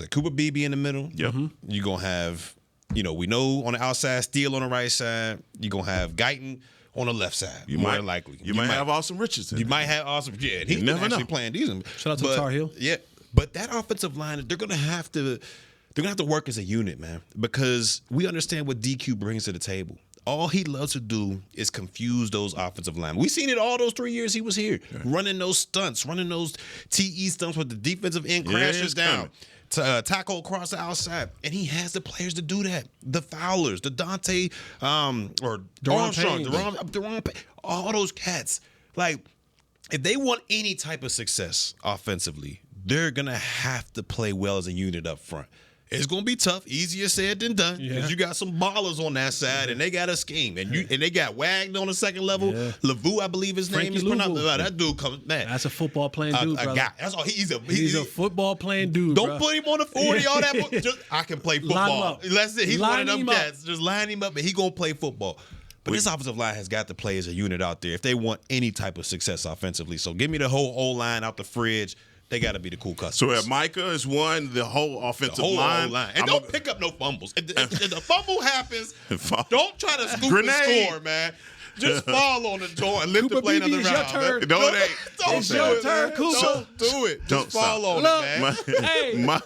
Cooper Beebe in the middle. Yep. You're going to have, you know, we know on the outside, Steele on the right side. You're going to have Guyton on the left side, more likely. You might have Austin Richardson. You might have Austin. Yeah, he's been actually playing decent. Shout out to Tar Heel. Yeah, but that offensive line, they're gonna have to work as a unit, man, because we understand what DQ brings to the table. All he loves to do is confuse those offensive linemen. We've seen it all those 3 years he was here, running those stunts, running those TE stunts with the defensive end crashes down. To tackle across the outside, and he has the players to do that. The Fowlers, the Dante, or Armstrong, Deron, all those cats. Like, if they want any type of success offensively, they're gonna have to play well as a unit up front. It's gonna be tough, easier said than done, because you got some ballers on that side, and they got a scheme, and they got Wagner on the second level. Lavu, I believe his name is pronounced. That dude comes, man. That's a football playing dude, brother. Guy. That's all. He's a football playing dude. Don't put him on the 40, all that. Just, I can play football. That's it. He's one of them cats. Just line him up, and he gonna play football. But this offensive line has got to play as a unit out there if they want any type of success offensively. So give me the whole O-line out the fridge. They got to be the cool customers. So if Micah is one, the whole offensive line. And don't pick up no fumbles. If the fumble happens, don't try to scoop and score, man. Just fall on the joint and lift the plane on the round. No, it ain't. It's your turn, Cooper. Don't do it. Just fall on it, man. My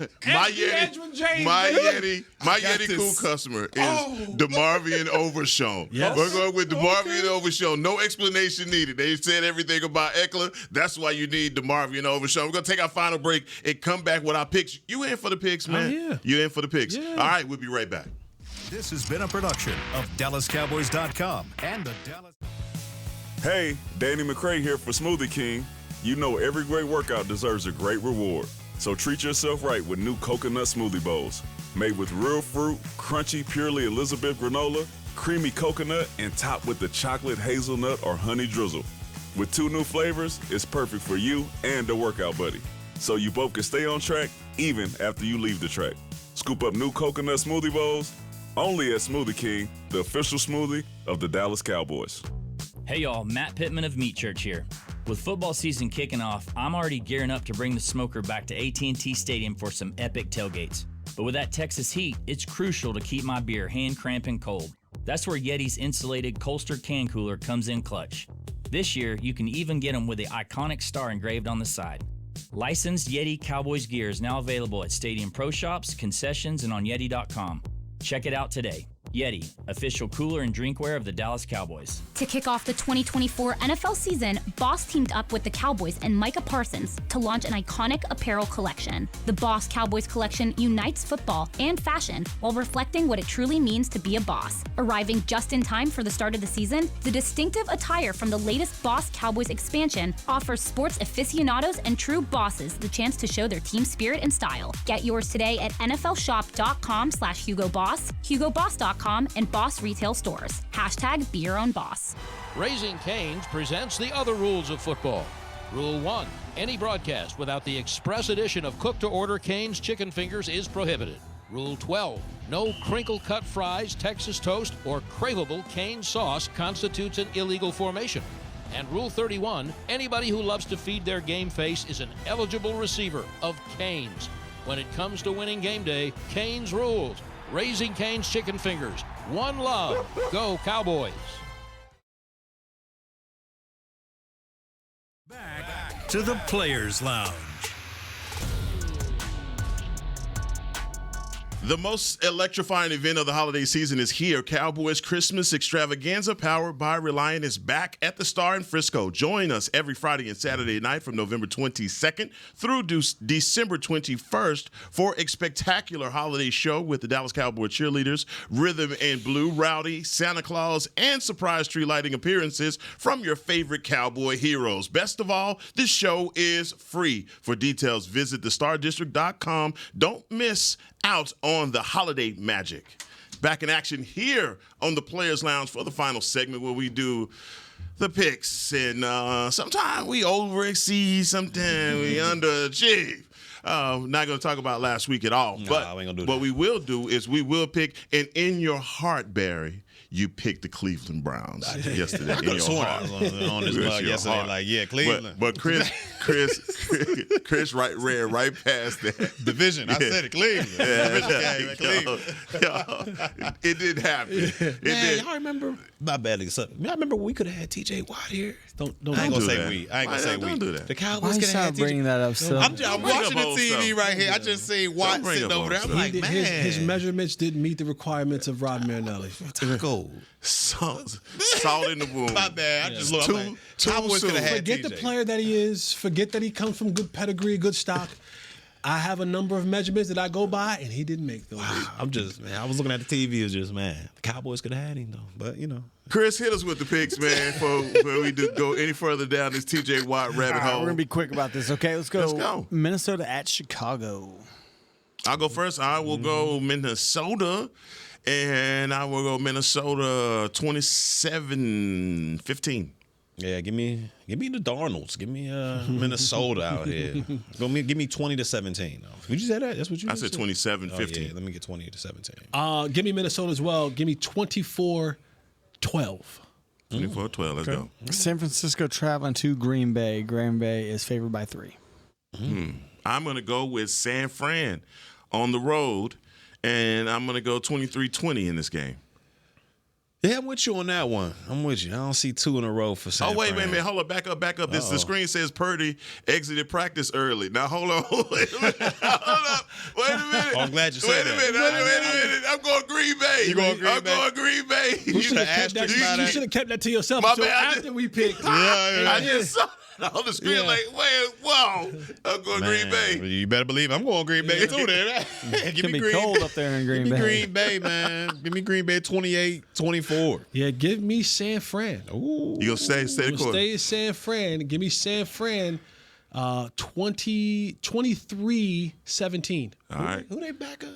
Yeti cool customer is DeMarvion Overshown. Yes. We're going with DeMarvion Overshown. No explanation needed. They said everything about Eckler. That's why you need DeMarvion Overshown. We're going to take our final break and come back with our picks. You in for the picks, man? Yeah. You in for the picks. Yeah. All right, we'll be right back. This has been a production of DallasCowboys.com and the Dallas. Hey, Danny McCray here for Smoothie King. You know every great workout deserves a great reward. So treat yourself right with new coconut smoothie bowls. Made with real fruit, crunchy, purely Elizabeth granola, creamy coconut, and topped with the chocolate hazelnut or honey drizzle. With 2 new flavors, it's perfect for you and the workout buddy. So you both can stay on track even after you leave the track. Scoop up new coconut smoothie bowls only at Smoothie King, the official smoothie of the Dallas Cowboys. Hey y'all, Matt Pittman of Meat Church here. With football season kicking off, I'm already gearing up to bring the smoker back to AT&T Stadium for some epic tailgates. But with that Texas heat, it's crucial to keep my beer hand cramping cold. That's where Yeti's insulated Colster can cooler comes in clutch. This year, you can even get them with the iconic star engraved on the side. Licensed Yeti Cowboys gear is now available at Stadium Pro Shops, concessions, and on Yeti.com. Check it out today. Yeti, official cooler and drinkware of the Dallas Cowboys. To kick off the 2024 NFL season, Boss teamed up with the Cowboys and Micah Parsons to launch an iconic apparel collection. The Boss Cowboys collection unites football and fashion while reflecting what it truly means to be a boss. Arriving just in time for the start of the season, the distinctive attire from the latest Boss Cowboys expansion offers sports aficionados and true bosses the chance to show their team spirit and style. Get yours today at nflshop.com/HugoBoss, HugoBoss.com, and Boss retail stores. # be your own boss. Raising Cane's presents the other rules of football. Rule 1, any broadcast without the express edition of cook-to-order Cane's chicken fingers is prohibited. Rule 12, no crinkle-cut fries, Texas toast, or craveable cane sauce constitutes an illegal formation. And Rule 31, anybody who loves to feed their game face is an eligible receiver of Cane's. When it comes to winning game day, Cane's rules. Raising Cane's chicken fingers. One love. Go Cowboys. Back to the Players Lounge. The most electrifying event of the holiday season is here. Cowboys Christmas Extravaganza, powered by Reliant, is back at the Star in Frisco. Join us every Friday and Saturday night from November 22nd through December 21st for a spectacular holiday show with the Dallas Cowboys cheerleaders, Rhythm and Blue, Rowdy, Santa Claus, and surprise tree lighting appearances from your favorite Cowboy heroes. Best of all, this show is free. For details, visit thestardistrict.com. Don't miss out on the holiday magic. Back in action here on the Players Lounge for the final segment where we do the picks. And sometimes we overexceed, sometimes we underachieve. Not going to talk about last week at all. No, but we ain't gonna do what that. we will do is we will pick, and in your heart, Barry, you picked the Cleveland Browns yesterday. I could have sworn I was on this mug yesterday. Heart. Like, yeah, Cleveland. But Chris ran right past that. Division. I said it, Cleveland. Division game at Cleveland. It didn't happen. Man, y'all remember? My bad. I remember we could have had T.J. Watt here. Don't I ain't gonna do say that. we. I ain't gonna say we. Don't do that. The Why Cowboys you could have start had bringing T.J. that up? So I'm bring watching up the old TV stuff. right here. I just see Watt bring sitting up over there. old I'm stuff. like, man. his measurements didn't meet the requirements of Rod Marinelli. Taco. Salt in the wound. My bad. I just look. Too- I'm like, too Cowboys soon. could have had Forget TJ. the player that he is. Forget that he comes from good pedigree, good stock. I have a number of measurements that I go by, and he didn't make those. I'm just, man. I was looking at the TV. It was just, man. The Cowboys could have had him though, but you know. Chris, hit us with the picks, man, before we do go any further down this T.J. Watt rabbit All right, hole. we're gonna be quick about this. Okay, let's go. Let's go. Minnesota at Chicago. I'll go first. I will go Minnesota, and I will go Minnesota 27-15. Yeah, give me the Darnolds. Give me Minnesota out here. Give me 20-17. Did you say that? That's what you I said 27-15. Oh, yeah, let me get 20-17. Give me Minnesota as well. Give me 24-12. 24-12. Let's go. San Francisco traveling to Green Bay. Green Bay is favored by 3. I'm going to go with San Fran on the road, and I'm going to go 23-20 in this game. Yeah, I'm with you on that one. I'm with you. I don't see 2 in a row for San Wait a Fran. minute. Hold up. Back up. The screen says Purdy exited practice early. Now, hold on. Wait a minute. Wait a minute. Oh, I'm glad you said that. Wait a minute. I'm going Green Bay. You going Green I'm Bay? going Green Bay. You should have kept that to yourself My until bad. after we picked. I just saw it on the screen like, whoa. I'm going Green Bay. You better believe I'm going Green Bay too. Then It's gonna be cold up there in Green Give me Bay. Green Bay, man. Give me Green Bay 28-24. Yeah, give me San Fran. Ooh. You going to stay the course? Stay in San Fran. Give me San Fran 23-17. All right. Who they back up?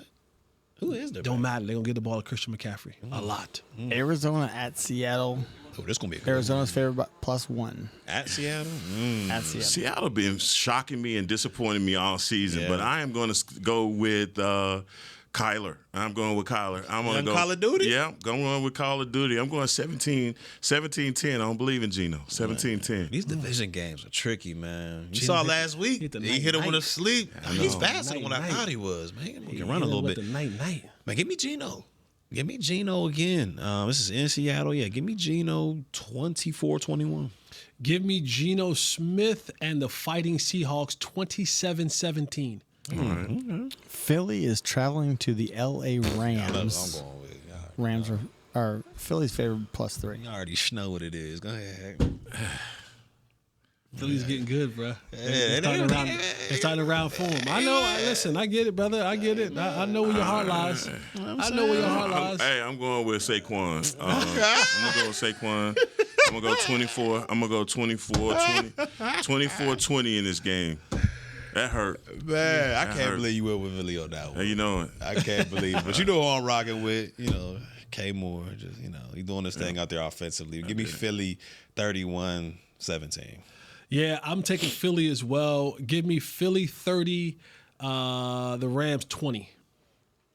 Who is their Don't back? matter. They're going to get the ball to Christian McCaffrey. A lot. Arizona at Seattle. Oh, this gonna be a good Arizona's favored by +1 one. At Seattle. at Seattle. Seattle been shocking me and disappointing me all season, Yeah. but I am going to go with Kyler. I'm going with Kyler. I'm going to go Call of Duty? Yeah, going with Call of Duty. I'm going 17-10. I don't believe in Geno. 17-10. These division games are tricky, man. You Gino saw hit- last week. hit the He hit him with a night. sleep. He's faster than what I Night. thought he was, man. He He can run a little with bit. The night. Man, give me Geno. Give me Geno again. This is in Seattle. Yeah, give me Geno 24-21. Give me Geno Smith and the Fighting Seahawks 27-17. All right. Philly is traveling to the L.A. Rams. I'm going with Rams are Philly's favored +3. You already know what it is. Go ahead. Philly's getting good, bro. Yeah, It's starting to round for him. I know. Listen, I get it, brother. I get it. I know where your heart lies. I know where your heart lies. Hey, I'm going with Saquon. I'm going to go with Saquon. I'm going to go 24. I'm going to go 24-20 in this game. That hurt. Man, I That can't hurt. believe you went with Philly on that Hey, one. you know it. I can't believe it. But you know who I'm rocking with, K Moore. Just, he's doing this thing out there offensively. Give me Philly 31-17. Yeah, I'm taking Philly as well. Give me Philly 30, the Rams 20.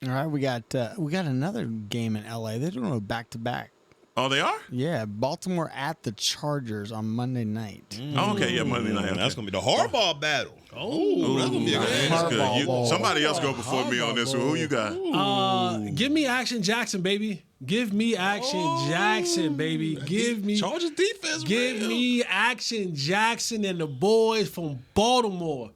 All right, we got another game in LA. They're doing a back-to-back. Oh, they are? Yeah, Baltimore at the Chargers on Monday night. Oh, okay, yeah, Monday night. Okay. That's going to be the hardball battle. Oh, that's going to be a good. Somebody else go before me on this one. Who you got? Give me Action Jackson, baby. Give me Action Jackson, baby. Give me Chargers defense. Give me Action Jackson and the boys from Baltimore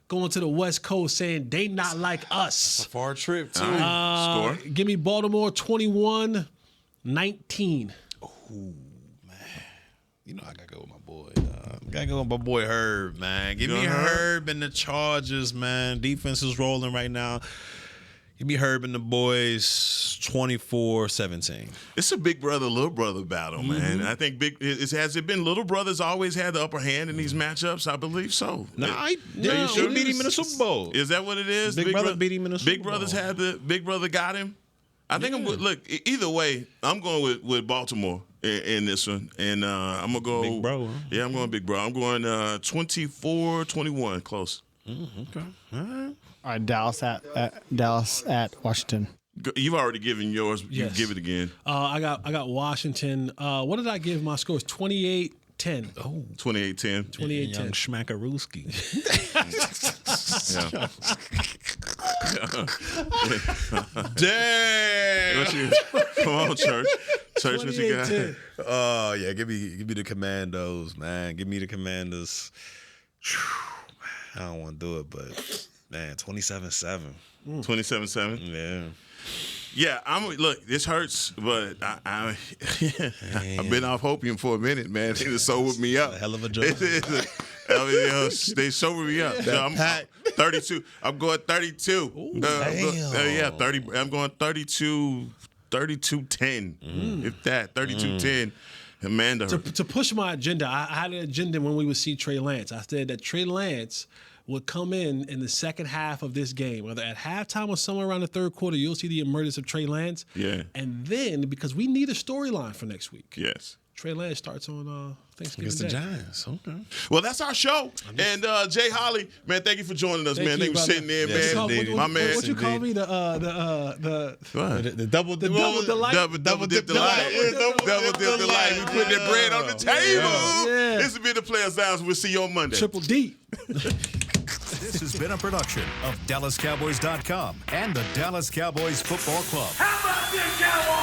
going to the West Coast saying they not like us. A far trip, too. Score. Give me Baltimore 21-19. Oh, man. You know I got to go with my boy. Got to go with my boy Herb, man. Give me Herb and the Chargers, man. Defense is rolling right now. Give me Herb and the boys 24-17. It's a big brother, little brother battle, man. I think has it been little brothers always had the upper hand in these matchups? I believe so. He beat him in the Super Bowl. Is that what it is? Big brother beat him in the Super Bowl. Big brothers had Big brother got him. I think look, either way, I'm going with Baltimore in this one. And I'm going to go. Big bro. Huh? Yeah, I'm going big bro. I'm going 24-21, close. Okay. All right. All right, Dallas at Washington. You've already given yours. You give it again. I got Washington. What did I give my scores? 28-10. Oh, 28-10. 28-10. Young Schmackarooski. Damn. Come on, Church. Church, what you got? Oh yeah, give me the Commandos, man. Give me the Commanders. I don't want to do it, but man, 27-7. 27-7. Yeah. Yeah, look, this hurts, but I've been off opium for a minute, man. They sobered me up. A hell of a job. They sobered me up. So I'm 32. I'm going 32. Ooh, damn. 30. I'm going 32-10. If that, 32-10. Amanda. To push my agenda, I had an agenda when we would see Trey Lance. I said that Trey Lance would come in the second half of this game, whether at halftime or somewhere around the third quarter, you'll see the emergence of Trey Lance. Yeah. And then, because we need a storyline for next week. Yes. Trey Lance starts on Thanksgiving Against Day. the Giants. Okay. Well, that's our show. And Jay Holley, man, thank you for joining us, man. Thank you for sitting there, yes, man. My man. What you call me? The double dip delight. Double dip delight. Double dip delight. We put that bread on the table. Yeah. This has been the Players Lounge. We'll see you on Monday. Triple D. This has been a production of DallasCowboys.com and the Dallas Cowboys Football Club. How about this, Cowboys?